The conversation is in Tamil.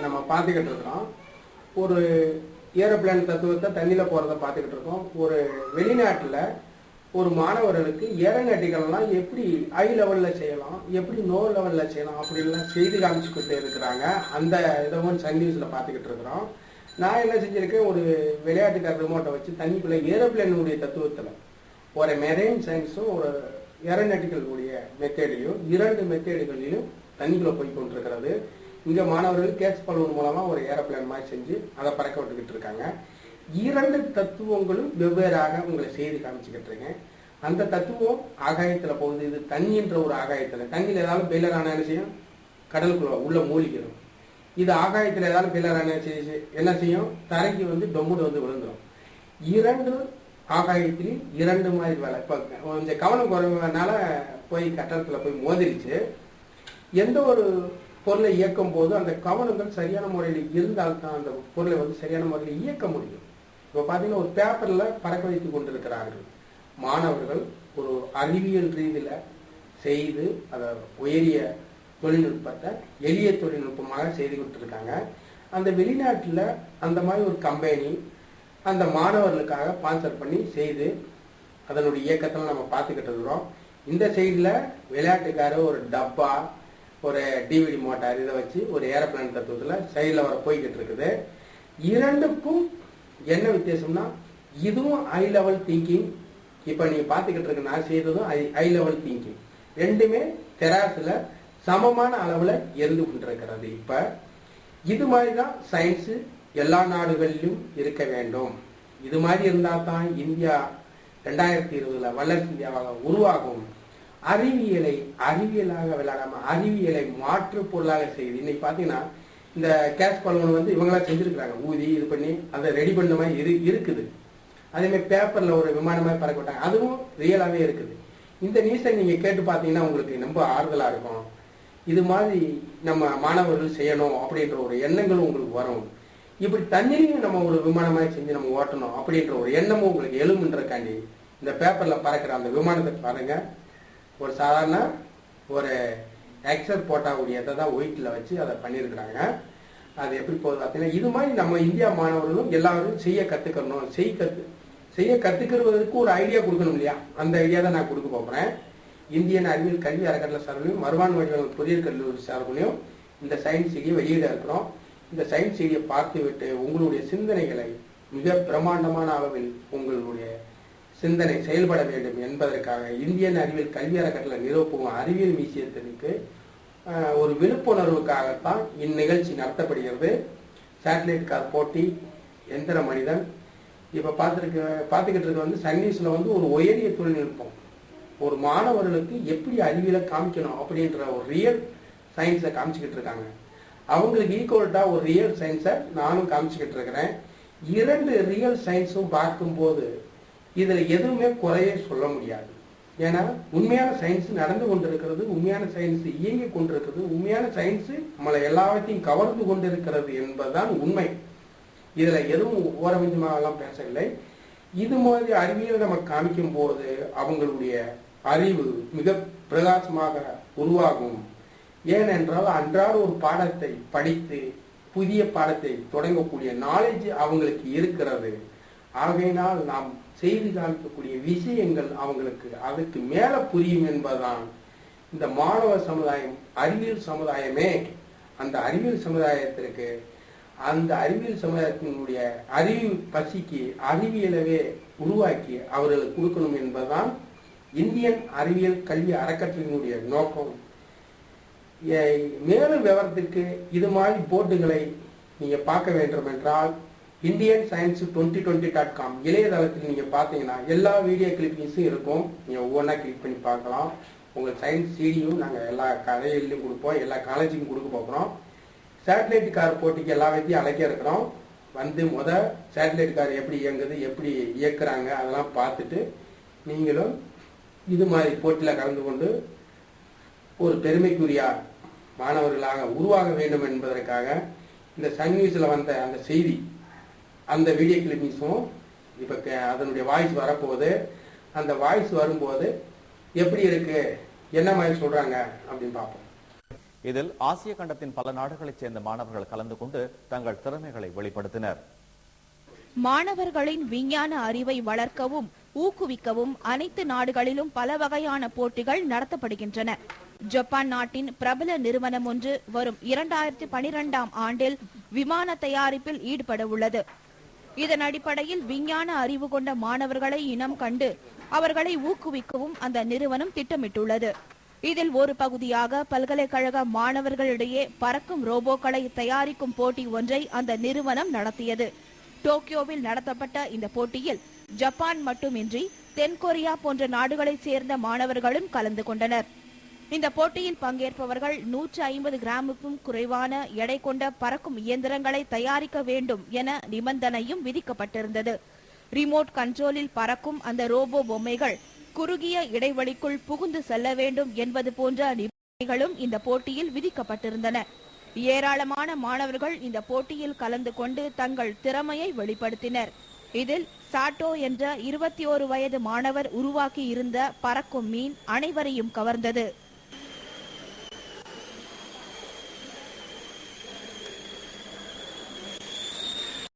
நம்ம பார்த்துக்கிட்டு இருக்கிறோம். ஒரு ஏரோப்ளேன் தத்துவத்தை தண்ணியில் போகிறத பார்த்துக்கிட்டு இருக்கோம். ஒரு வெளிநாட்டில் ஒரு மாணவர்களுக்கு ஏரோநாட்டிக்கல்லாம் எப்படி ஹை லெவலில் செய்யலாம், எப்படி லோ லெவலில் செய்யலாம் அப்படின்லாம் செய்து காமிச்சுக்கிட்டு இருக்கிறாங்க. அந்த இதவும் சன் நியூஸில் பார்த்துக்கிட்டு இருக்கிறோம். நான் என்ன செஞ்சுருக்கேன், ஒரு விளையாட்டுக்கார ரிமோட்டை வச்சு தண்ணிக்குள்ளே ஏரோப்ளேனுடைய தத்துவத்தில் ஒரு மெரைன் சயின்ஸும் ஒரு ஏரோநாட்டிக்கல் உடைய மெத்தேடையும் இரண்டு மெத்தேடுகளிலும் தண்ணிக்குள்ளே போய் கொண்டிருக்கிறது. இங்கே மாணவர்கள் கேட்ச் பலூன் மூலமாக ஒரு ஏரோப்ளேன் மாதிரி செஞ்சு அதை பறக்க விட்டுக்கிட்டு இருக்காங்க. இரண்டு தத்துவங்களும் வெவ்வேறாக உங்களை செய்து காமிச்சுக்கிட்டு இருக்கேன். அந்த தத்துவம் ஆகாயத்தில் போகுது. இது தண்ணின்ற ஒரு ஆகாயத்தில், தண்ணியில் ஏதாவது பெயிலர் ஆன என்ன செய்யும், கடலுக்குள்ள உள்ள மூழ்கிடும். இது ஆகாயத்தில் ஏதாவது பெயிலர் ஆன என்ன செய்யும், தரைக்கு வந்து டொம்முடு வந்து விழுந்துடும். இரண்டு ஆகாயத்திலையும் இரண்டு மாதிரி வேலை. இப்போ கொஞ்சம் கவனம் குறைவனால போய் கட்டடத்தில் போய் மோதிரிச்சு. எந்த ஒரு பொருளை இயக்கும் போது அந்த கவனங்கள் சரியான முறையில் இருந்தால்தான் அந்த பொருளை வந்து சரியான முறையில் இயக்க முடியும். இப்போ பார்த்தீங்கன்னா ஒரு பேப்பரில் பறக்க வைத்து கொண்டிருக்கிறார்கள் மாணவர்கள். ஒரு அறிவியல் ரீதியில் செய்து அதை உயரிய தொழில்நுட்பத்தை எளிய தொழில்நுட்பமாக செய்து கொடுத்துருக்காங்க. அந்த வெளிநாட்டில் அந்த மாதிரி ஒரு கம்பெனி அந்த மாணவர்களுக்காக ஸ்பான்சர் பண்ணி செய்து அதனுடைய இயக்கத்தில் நம்ம பார்த்துக்கிட்டு இருக்கிறோம். இந்த சைடில் விளையாட்டுக்கார ஒரு டப்பா, ஒரு டிவிடி மோட்டார் இதை வச்சு ஒரு ஏரோப்ளேன் தத்துவத்தில் சைடில் வர போய்கிட்டு இருக்குது. இரண்டுக்கும் என்ன வித்தியாசம்னா, இதுவும் ஹை லெவல் திங்கிங். இப்போ நீங்கள் பார்த்துக்கிட்டு இருக்க நான் செய்ததும் ஹை லெவல் திங்கிங். ரெண்டுமே தெராசில் சமமான அளவில் இருந்து கொண்டிருக்கிறது. இப்போ இது மாதிரி தான் சயின்ஸு எல்லா நாடுகளிலும் இருக்க வேண்டும். இது மாதிரி இருந்தால் தான் இந்தியா 2020 வல்லரசு இந்தியாவாக உருவாகும். அறிவியலை அறிவியலாக விளையாடாம அறிவியலை மாற்று பொருளாக செய்யுது. இன்னைக்கு பார்த்தீங்கன்னா இந்த கேஸ் பலூன் வந்து இவங்களாம் செஞ்சிருக்கிறாங்க, ஊதி இது பண்ணி அதை ரெடி பண்ண மாதிரி இருக்குது. அதே மாதிரி பேப்பரில் ஒரு விமானமாக பறக்க விட்டாங்க, அதுவும் ரியலாகவே இருக்குது. இந்த நியூஸை நீங்கள் கேட்டு பார்த்தீங்கன்னா உங்களுக்கு ரொம்ப ஆறுதலாக இருக்கும். இது மாதிரி நம்ம மாணவர்கள் செய்யணும் அப்படின்ற ஒரு எண்ணங்களும் உங்களுக்கு வரும். இப்படி தண்ணிலையும் நம்ம ஒரு விமானமாக செஞ்சு நம்ம ஓட்டணும் அப்படின்ற ஒரு எண்ணமும் உங்களுக்கு எழுமுன்றக்காண்டி இந்த பேப்பரில் பறக்கிற அந்த விமானத்தை பாருங்க. ஒரு சாதாரண ஒரு எக்ஸர் போட்டாவுடையதை தான் ஒயிட்டில் வச்சு அதை பண்ணியிருக்கிறாங்க. அது எப்படி போகுது பார்த்தீங்கன்னா, இது மாதிரி நம்ம இந்தியா மாணவர்களும் எல்லாரும் செய்ய கற்றுக்கணும். செய்ய கற்றுக்கிறதுக்கு ஒரு ஐடியா கொடுக்கணும் இல்லையா? அந்த ஐடியா தான் நான் கொடுக்க போகிறேன். இந்தியன் அறிவியல் கல்வி அறக்கட்டளை சார்பிலையும் மறுவான் வடிவம் புதிய கல்லூரி சார்பிலையும் இந்த சயின்ஸ் செய்தியை வெளியிட இருக்கிறோம். இந்த சயின்ஸ் செய்தியை பார்த்து விட்டு உங்களுடைய சிந்தனைகளை மிக பிரமாண்டமான அளவில் உங்களுடைய சிந்தனை செயல்பட வேண்டும் என்பதற்காக இந்தியன் அறிவியல் கல்வி அறக்கட்டளை நிறுவப்போகும் அறிவியல் மியூசியத்திற்கு ஒரு விழிப்புணர்வுக்காகத்தான் இந்நிகழ்ச்சி நடத்தப்படுகிறது. சேட்டலைட் கார் போட்டி, எந்திர மனிதன். இப்போ பார்த்துக்கிட்டு இருக்க வந்து சன் நியூஸில் வந்து ஒரு உயரிய தொழில்நுட்பம், ஒரு மாணவர்களுக்கு எப்படி அறிவியலை காமிக்கணும் அப்படின்ற ஒரு ரியல் சயின்ஸை காமிச்சுக்கிட்டு இருக்காங்க. அவங்களுக்கு ஈக்குவல்ட்டாக ஒரு ரியல் சயின்ஸை நானும் காமிச்சுக்கிட்டு இருக்கிறேன். இரண்டு ரியல் சயின்ஸும் பார்க்கும்போது இதில் எதுவுமே குறையே சொல்ல முடியாது. ஏன்னா உண்மையான சயின்ஸ் நடந்து கொண்டிருக்கிறது, உண்மையான சயின்ஸ் இயங்கி கொண்டிருக்கிறது, உண்மையான சயின்ஸ் நம்மளை எல்லாவற்றையும் கவர்ந்து கொண்டிருக்கிறது என்பதுதான் உண்மை. இதில் எதுவும் ஓரமிஞ்சமாகலாம் பேசவில்லை. இது மாதிரி அறிவியல் நம்ம காமிக்கும் போது அவங்களுடைய அறிவு மிக பிரகாசமாக உருவாகும். ஏனென்றால் அன்றாட ஒரு பாடத்தை படித்து புதிய பாடத்தை தொடங்கக்கூடிய நாலேஜ் அவங்களுக்கு இருக்கிறது. ஆகையினால் நாம் செய்து காமிக்கக்கூடிய விஷயங்கள் அவங்களுக்கு அதுக்கு மேல புரியும் என்பதுதான் இந்த மாணவ சமுதாயம், அறிவியல் சமுதாயமே. அந்த அறிவியல் சமுதாயத்திற்கு அந்த அறிவியல் சமுதாயத்தினுடைய அறிவு பசிக்கு அறிவியலவே உருவாக்கி அவர்களுக்கு கொடுக்கணும் என்பதுதான் இந்தியன் அறிவியல் கல்வி அறக்கட்டளையினுடைய நோக்கம். மேலும் விவரத்திற்கு இது மாதிரி போர்டுகளை நீங்க பார்க்க வேண்டும் என்றால் indianscience2020.com இளையதளத்தில் நீங்க பார்த்தீங்கன்னா எல்லா வீடியோ கிளிப்பிங்ஸும் இருக்கும். நீங்க ஒவ்வொன்றா கிளிக் பண்ணி பார்க்கலாம். உங்கள் சயின்ஸ் சிடியும் நாங்கள் எல்லா கதையிலையும் கொடுப்போம், எல்லா காலேஜுக்கும் கொடுக்க போகிறோம். சேட்டலைட் கார் போட்டிக்கு எல்லா வைத்தியும் அழைக்க இருக்கிறோம். வந்து சேட்டலைட் கார் எப்படி இயங்குது, எப்படி இயக்குறாங்க அதெல்லாம் பார்த்துட்டு நீங்களும் இது மாதிரி போட்டியில் கலந்து கொண்டு ஒரு பெருமைக்குரிய மாணவர்களாக உருவாக வேண்டும் என்பதற்காக இந்த சன் நியூஸில் வந்த அந்த செய்தி, அந்த வீடியோ கிளிப்பிங்ஸும் இப்போ அதனுடைய வாய்ஸ் வரப்போகுது. அந்த வாய்ஸ் வரும்போது எப்படி இருக்கு, என்ன மாதிரி சொல்றாங்க அப்படின்னு பார்ப்போம். இதில் ஆசிய கண்டத்தின் பல நாடுகளைச் சேர்ந்த மாணவர்கள் கலந்து கொண்டு தங்கள் திறமைகளை வெளிப்படுத்தினர். மாணவர்களின் விஞ்ஞான அறிவை வளர்க்கவும் ஊக்குவிக்கவும் அனைத்து நாடுகளிலும் பல வகையான போட்டிகள் நடத்தப்படுகின்றன. ஜப்பான் நாட்டின் பிரபல நிறுவனம் ஒன்று வரும் 2012ஆம் ஆண்டில் விமான தயாரிப்பில் ஈடுபட உள்ளது. இதன் அடிப்படையில் விஞ்ஞான அறிவு கொண்ட மாணவர்களை இனம் கண்டு அவர்களை ஊக்குவிக்கவும் அந்த நிறுவனம் திட்டமிட்டுள்ளது. இதில் ஒரு பகுதியாக பல்கலைக்கழக மாணவர்களிடையே பறக்கும் ரோபோக்களை தயாரிக்கும் போட்டி ஒன்றை அந்த நிறுவனம் நடத்தியது. டோக்கியோவில் நடத்தப்பட்ட இந்த போட்டியில் ஜப்பான் மட்டுமின்றி தென்கொரியா போன்ற நாடுகளைச் சேர்ந்த மாணவர்களும் கலந்து கொண்டனர். இந்த போட்டியில் பங்கேற்பவர்கள் 150 கிராமுக்கும் குறைவான எடை கொண்ட பறக்கும் இயந்திரங்களை தயாரிக்க வேண்டும் என நிபந்தனையும் விதிக்கப்பட்டிருந்தது. ரிமோட் கண்ட்ரோலில் பறக்கும் அந்த ரோபோ பொம்மைகள் குறுகிய இடைவெளிக்குள் புகுந்து செல்ல வேண்டும் என்பது போன்ற நிபந்தனைகளும் இந்த போட்டியில் விதிக்கப்பட்டிருந்தன. ஏராளமான மாணவர்கள் இந்த போட்டியில் கலந்து கொண்டு தங்கள் திறமையை வெளிப்படுத்தினர். இதில் சாட்டோ என்ற 21 வயது மாணவர் உருவாக்கி இருந்த பறக்கும் மீன் அனைவரையும் கவர்ந்தது.